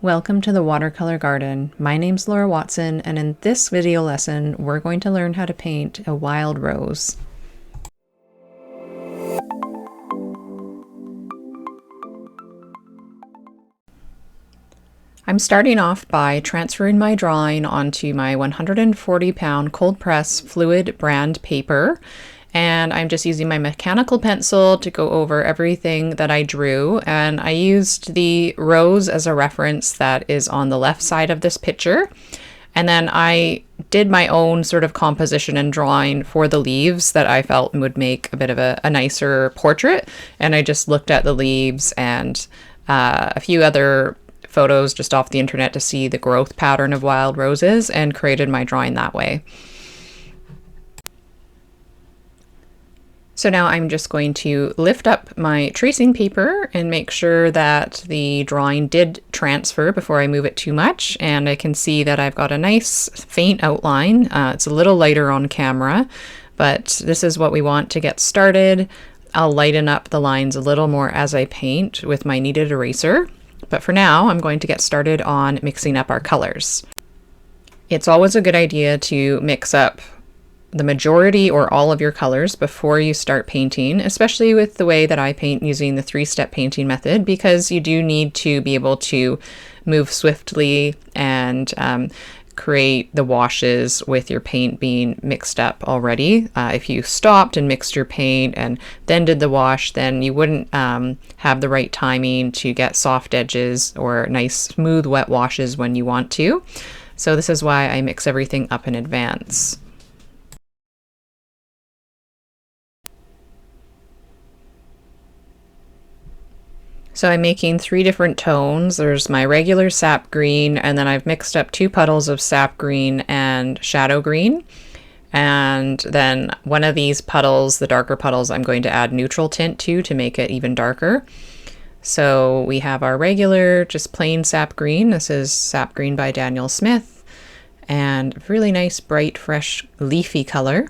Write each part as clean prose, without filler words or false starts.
Welcome to the Watercolor Garden. My name's Laura Watson, and in this video lesson, we're going to learn how to paint a wild rose. I'm starting off by transferring my drawing onto my 140-pound cold press fluid brand paper. And I'm just using my mechanical pencil to go over everything that I drew. And I used the rose as a reference that is on the left side of this picture. And then I did my own sort of composition and drawing for the leaves that I felt would make a bit of a nicer portrait. And I just looked at the leaves and a few other photos just off the internet to see the growth pattern of wild roses and created my drawing that way. So now I'm just going to lift up my tracing paper and make sure that the drawing did transfer before I move it too much. And I can see that I've got a nice faint outline. It's a little lighter on camera, but this is what we want to get started. I'll lighten up the lines a little more as I paint with my kneaded eraser. But for now, I'm going to get started on mixing up our colors. It's always a good idea to mix up the majority or all of your colors before you start painting, especially with the way that I paint using the 3-step painting method, because you do need to be able to move swiftly and create the washes with your paint being mixed up already. If you stopped and mixed your paint and then did the wash, then you wouldn't have the right timing to get soft edges or nice smooth wet washes when you want to. So this is why I mix everything up in advance. So I'm making 3 different tones. There's my regular sap green, and then I've mixed up 2 puddles of sap green and shadow green. And then one of these puddles, the darker puddles, I'm going to add neutral tint to make it even darker. So we have our regular, just plain sap green. This is Sap Green by Daniel Smith, and really nice, bright, fresh, leafy color.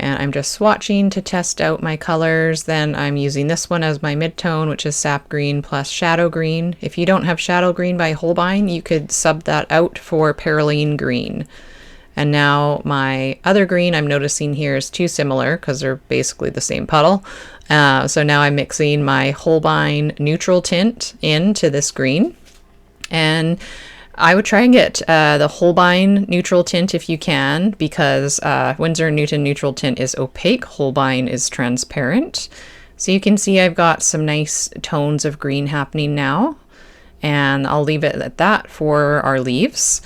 And I'm just swatching to test out my colors. Then I'm using this one as my mid-tone, which is sap green plus shadow green. If you don't have shadow green by Holbein, you could sub that out for Perylene green. And now my other green I'm noticing here is too similar because they're basically the same puddle. So now I'm mixing my Holbein neutral tint into this green. And I would try and get the Holbein neutral tint if you can, because Winsor & Newton neutral tint is opaque, Holbein is transparent. So you can see I've got some nice tones of green happening now, and I'll leave it at that for our leaves.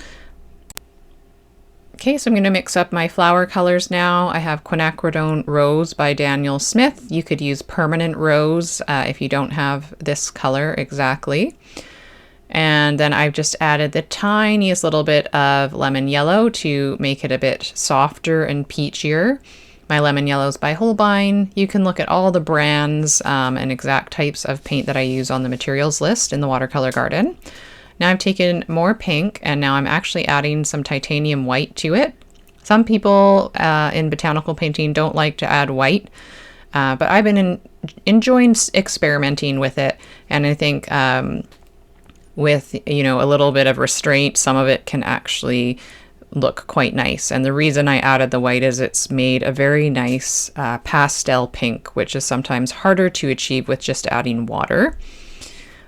Okay, so I'm going to mix up my flower colors now. I have Quinacridone Rose by Daniel Smith. You could use Permanent Rose if you don't have this color exactly. And then I've just added the tiniest little bit of lemon yellow to make it a bit softer and peachier. My lemon yellow is by Holbein. You can look at all the brands and exact types of paint that I use on the materials list in the Watercolor Garden. Now I've taken more pink, and now I'm actually adding some titanium white to it. Some people in botanical painting don't like to add white, but I've been enjoying experimenting with it, and I think with, you know, a little bit of restraint, some of it can actually look quite nice. And the reason I added the white is it's made a very nice pastel pink, which is sometimes harder to achieve with just adding water.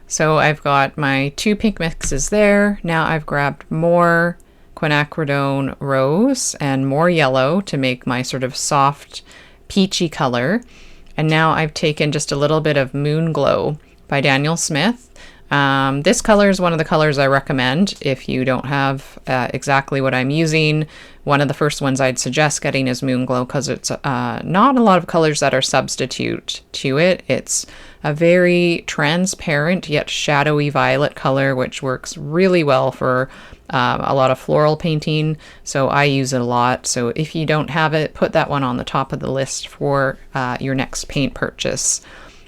So I've got my 2 pink mixes there. Now I've grabbed more Quinacridone Rose and more yellow to make my sort of soft peachy color. And now I've taken just a little bit of Moon Glow by Daniel Smith. This color is one of the colors I recommend if you don't have exactly what I'm using. One of the first ones I'd suggest getting is Moon Glow because it's not a lot of colors that are substitute to it. It's a very transparent yet shadowy violet color, which works really well for a lot of floral painting. So I use it a lot. So if you don't have it, put that one on the top of the list for your next paint purchase.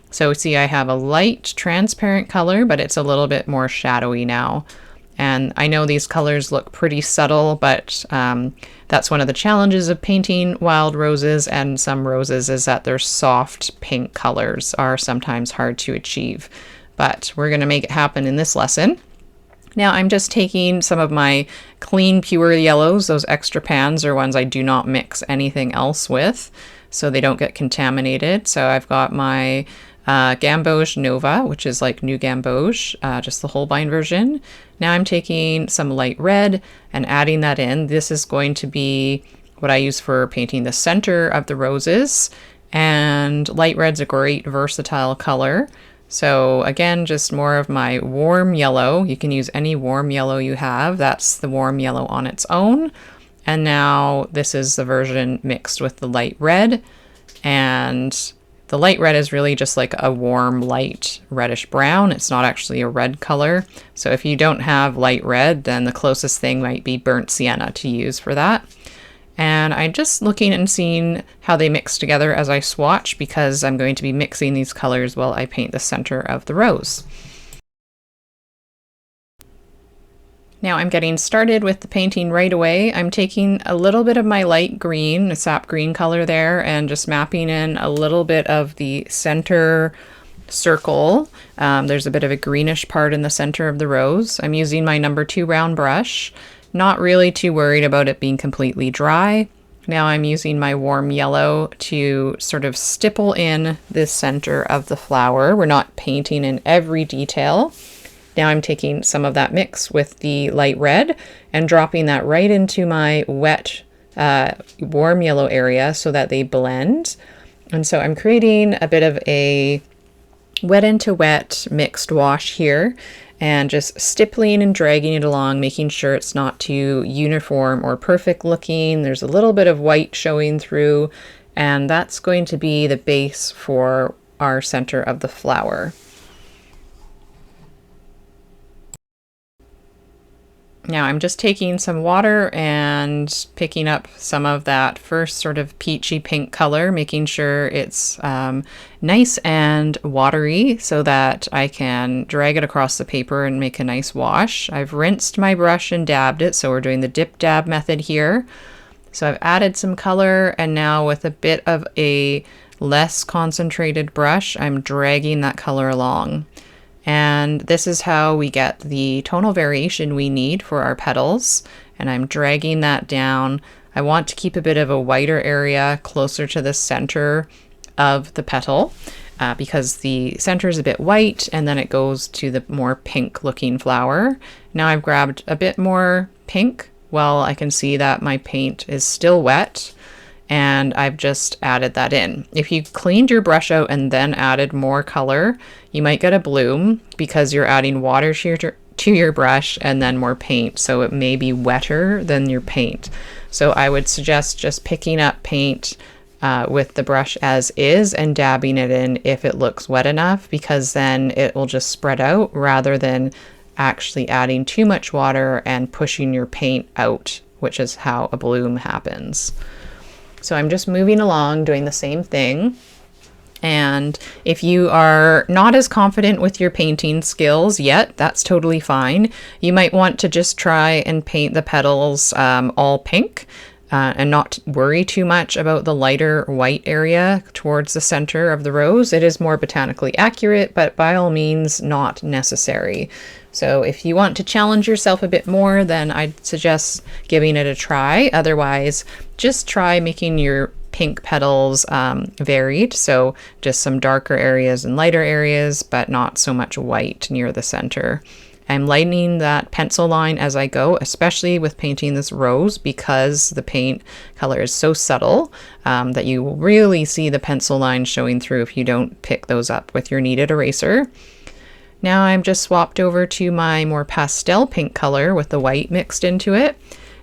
So see, I have a light transparent color, but it's a little bit more shadowy now. And I know these colors look pretty subtle, but that's one of the challenges of painting wild roses and some roses is that their soft pink colors are sometimes hard to achieve. But we're going to make it happen in this lesson. Now I'm just taking some of my clean, pure yellows. Those extra pans are ones I do not mix anything else with, so they don't get contaminated. So I've got my Gamboge Nova, which is like New Gamboge, just the Holbein version. Now I'm taking some light red and adding that in. This is going to be what I use for painting the center of the roses. And light red's a great versatile color. So again, just more of my warm yellow. You can use any warm yellow you have. That's the warm yellow on its own. And now this is the version mixed with the light red. And the light red is really just like a warm, light reddish brown. It's not actually a red color. So if you don't have light red, then the closest thing might be burnt sienna to use for that. And I'm just looking and seeing how they mix together as I swatch, because I'm going to be mixing these colors while I paint the center of the rose. Now I'm getting started with the painting right away. I'm taking a little bit of my light green, a sap green color there, and just mapping in a little bit of the center circle. There's a bit of a greenish part in the center of the rose. I'm using my number 2 round brush. Not really too worried about it being completely dry. Now I'm using my warm yellow to sort of stipple in this center of the flower. We're not painting in every detail. Now I'm taking some of that mix with the light red and dropping that right into my wet warm yellow area so that they blend. And so I'm creating a bit of a wet into wet mixed wash here, and just stippling and dragging it along, making sure it's not too uniform or perfect looking. There's a little bit of white showing through, and that's going to be the base for our center of the flower. Now I'm just taking some water and picking up some of that first sort of peachy pink color, making sure it's nice and watery so that I can drag it across the paper and make a nice wash. I've rinsed my brush and dabbed it, so we're doing the dip dab method here. So I've added some color, and now with a bit of a less concentrated brush, I'm dragging that color along. And this is how we get the tonal variation we need for our petals. And I'm dragging that down. I want to keep a bit of a whiter area closer to the center of the petal because the center is a bit white, and then it goes to the more pink looking flower. Now I've grabbed a bit more pink. Well, I can see that my paint is still wet, and I've just added that in. If you cleaned your brush out and then added more color, you might get a bloom because you're adding water to your brush and then more paint, so it may be wetter than your paint. So I would suggest just picking up paint with the brush as is and dabbing it in if it looks wet enough, because then it will just spread out rather than actually adding too much water and pushing your paint out, which is how a bloom happens. So I'm just moving along, doing the same thing. And if you are not as confident with your painting skills yet, that's totally fine. You might want to just try and paint the petals all pink and not worry too much about the lighter white area towards the center of the rose. It is more botanically accurate, but by all means not necessary. So if you want to challenge yourself a bit more, then I'd suggest giving it a try. Otherwise, just try making your pink petals varied. So just some darker areas and lighter areas, but not so much white near the center. I'm lightening that pencil line as I go, especially with painting this rose, because the paint color is so subtle that you will really see the pencil line showing through if you don't pick those up with your kneaded eraser. Now I'm just swapped over to my more pastel pink color with the white mixed into it.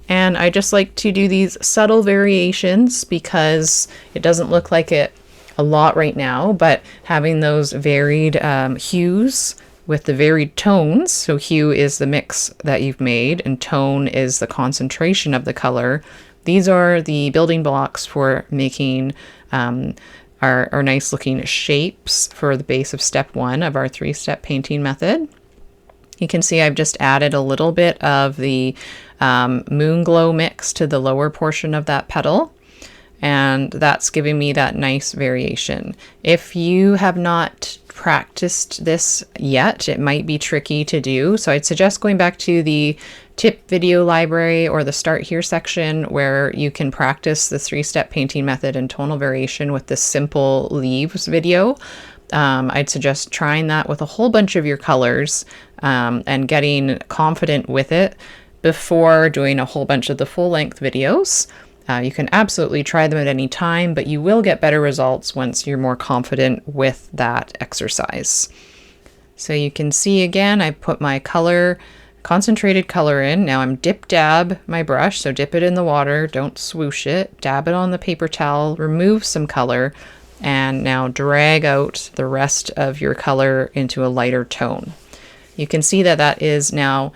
And I just like to do these subtle variations because it doesn't look like it a lot right now, but having those varied hues with the varied tones. So hue is the mix that you've made and tone is the concentration of the color. These are the building blocks for making our nice looking shapes for the base of step 1 of our 3-step painting method. You can see I've just added a little bit of the moon glow mix to the lower portion of that petal, and that's giving me that nice variation. If you have not practiced this yet, it might be tricky to do. So I'd suggest going back to the tip video library or the Start Here section, where you can practice the 3-step painting method and tonal variation with this simple leaves video. I'd suggest trying that with a whole bunch of your colors and getting confident with it before doing a whole bunch of the full-length videos. You can absolutely try them at any time, but you will get better results once you're more confident with that exercise. So you can see again, I put my color, concentrated color in. Now I'm dab my brush, so dip it in the water, don't swoosh it, dab it on the paper towel, remove some color, and now drag out the rest of your color into a lighter tone. You can see that that is now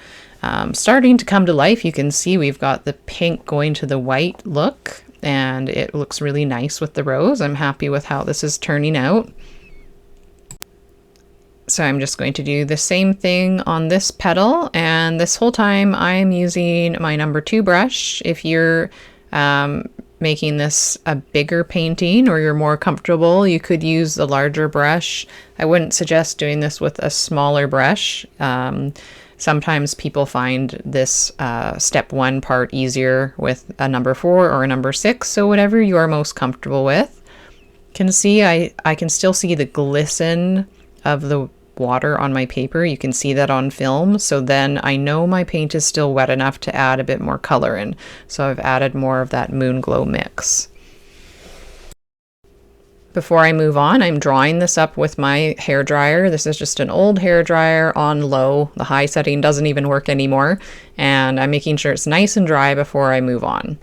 starting to come to life. You can see we've got the pink going to the white look, and it looks really nice with the rose. I'm happy with how this is turning out. So I'm just going to do the same thing on this petal, and this whole time I'm using my number 2 brush. If you're making this a bigger painting or you're more comfortable, you could use the larger brush. I wouldn't suggest doing this with a smaller brush. Sometimes people find this step 1 part easier with a number 4 or a number 6, so whatever you are most comfortable with. Can see I can still see the glisten of the water on my paper. You can see that on film, so then I know my paint is still wet enough to add a bit more color in. So I've added more of that Moon Glow mix. Before I move on, I'm drawing this up with my hair dryer. This is just an old hair dryer on low. The high setting doesn't even work anymore, and I'm making sure it's nice and dry before I move on.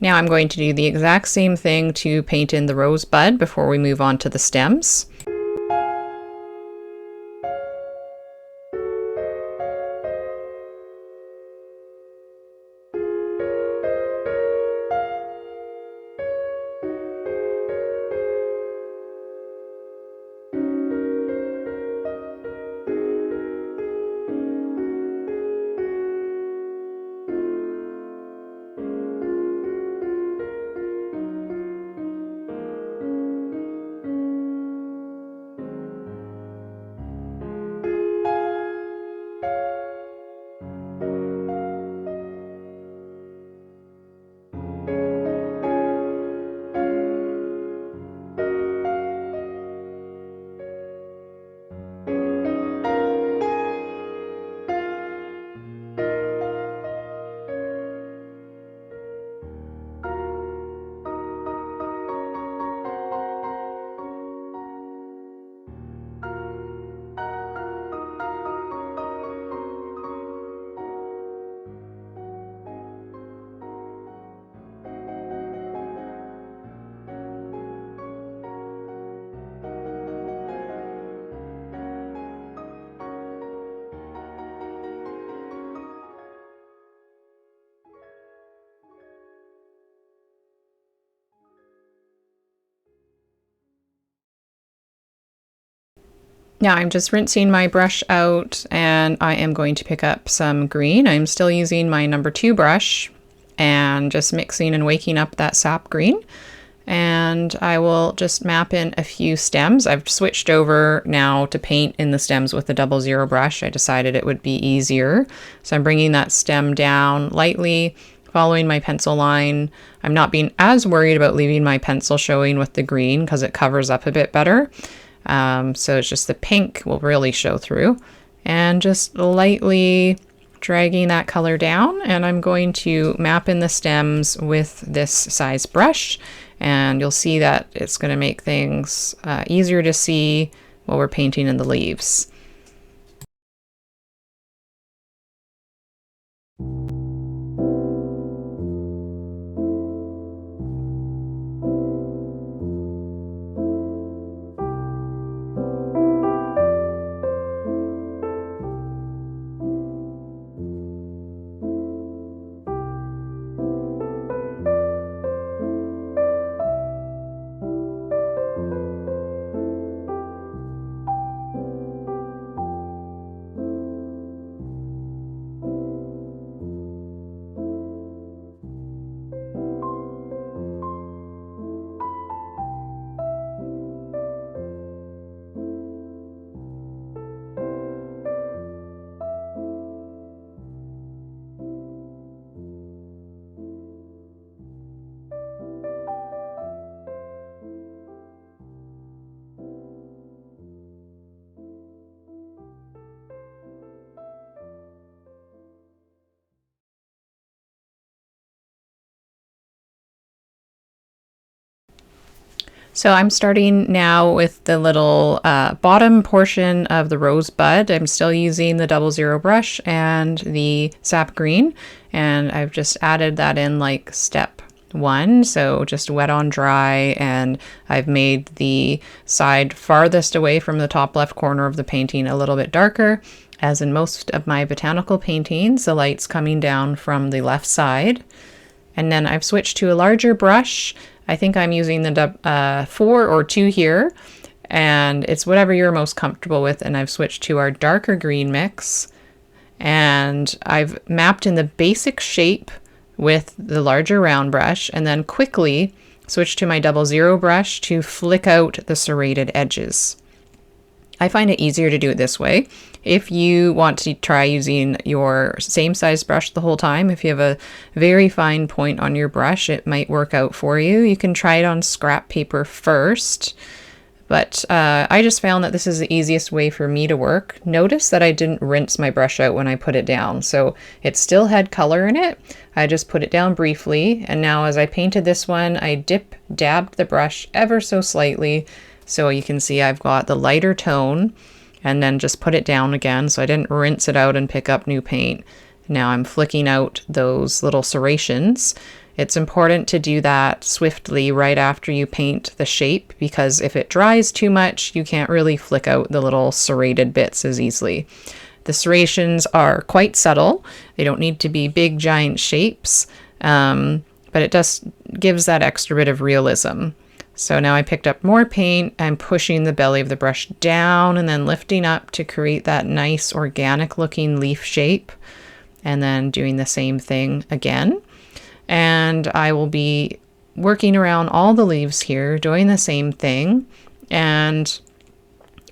Now I'm going to do the exact same thing to paint in the rosebud before we move on to the stems. Now I'm just rinsing my brush out, and I am going to pick up some green. I'm still using my number 2 brush and just mixing and waking up that sap green. And I will just map in a few stems. I've switched over now to paint in the stems with the 00 brush. I decided it would be easier. So I'm bringing that stem down lightly, following my pencil line. I'm not being as worried about leaving my pencil showing with the green because it covers up a bit better. So it's just the pink will really show through, and just lightly dragging that color down, and I'm going to map in the stems with this size brush, and you'll see that it's going to make things easier to see while we're painting in the leaves. So I'm starting now with the little bottom portion of the rosebud. I'm still using the 00 brush and the sap green, and I've just added that in like step 1, so just wet on dry, and I've made the side farthest away from the top left corner of the painting a little bit darker. As in most of my botanical paintings, the light's coming down from the left side. And then I've switched to a larger brush. I think I'm using the 4 or 2 here, and it's whatever you're most comfortable with. And I've switched to our darker green mix, and I've mapped in the basic shape with the larger round brush, and then quickly switch to my 00 brush to flick out the serrated edges. I find it easier to do it this way. If you want to try using your same size brush the whole time, if you have a very fine point on your brush, it might work out for you. You can try it on scrap paper first, but I just found that this is the easiest way for me to work. Notice that I didn't rinse my brush out when I put it down, so it still had color in it. I just put it down briefly, and now as I painted this one, I dabbed the brush ever so slightly, so you can see I've got the lighter tone, and then just put it down again, so I didn't rinse it out and pick up new paint. Now I'm flicking out those little serrations. It's important to do that swiftly right after you paint the shape, because if it dries too much, you can't really flick out the little serrated bits as easily. The serrations are quite subtle. They don't need to be big giant shapes, but it just gives that extra bit of realism. So now I picked up more paint. I'm pushing the belly of the brush down and then lifting up to create that nice organic looking leaf shape, and then doing the same thing again. And I will be working around all the leaves here, doing the same thing. And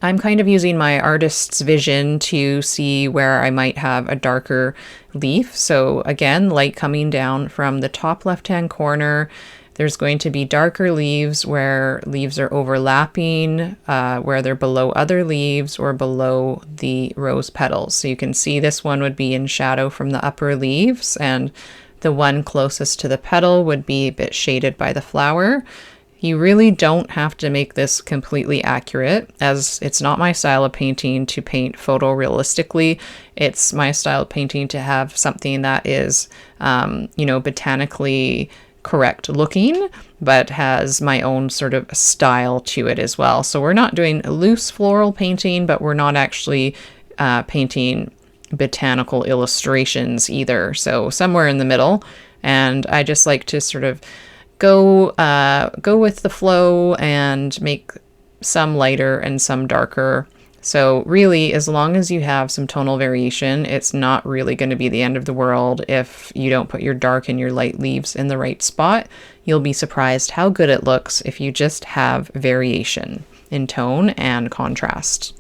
I'm kind of using my artist's vision to see where I might have a darker leaf. So again, light coming down from the top left-hand corner. There's going to be darker leaves where leaves are overlapping, where they're below other leaves or below the rose petals. So you can see this one would be in shadow from the upper leaves, and the one closest to the petal would be a bit shaded by the flower. You really don't have to make this completely accurate, as it's not my style of painting to paint photorealistically. It's my style of painting to have something that is, botanically correct looking, but has my own sort of style to it as well. So we're not doing loose floral painting, but we're not actually painting botanical illustrations either. So somewhere in the middle. And I just like to sort of go with the flow and make some lighter and some darker. So really, as long as you have some tonal variation, it's not really going to be the end of the world if you don't put your dark and your light leaves in the right spot. You'll be surprised how good it looks if you just have variation in tone and contrast.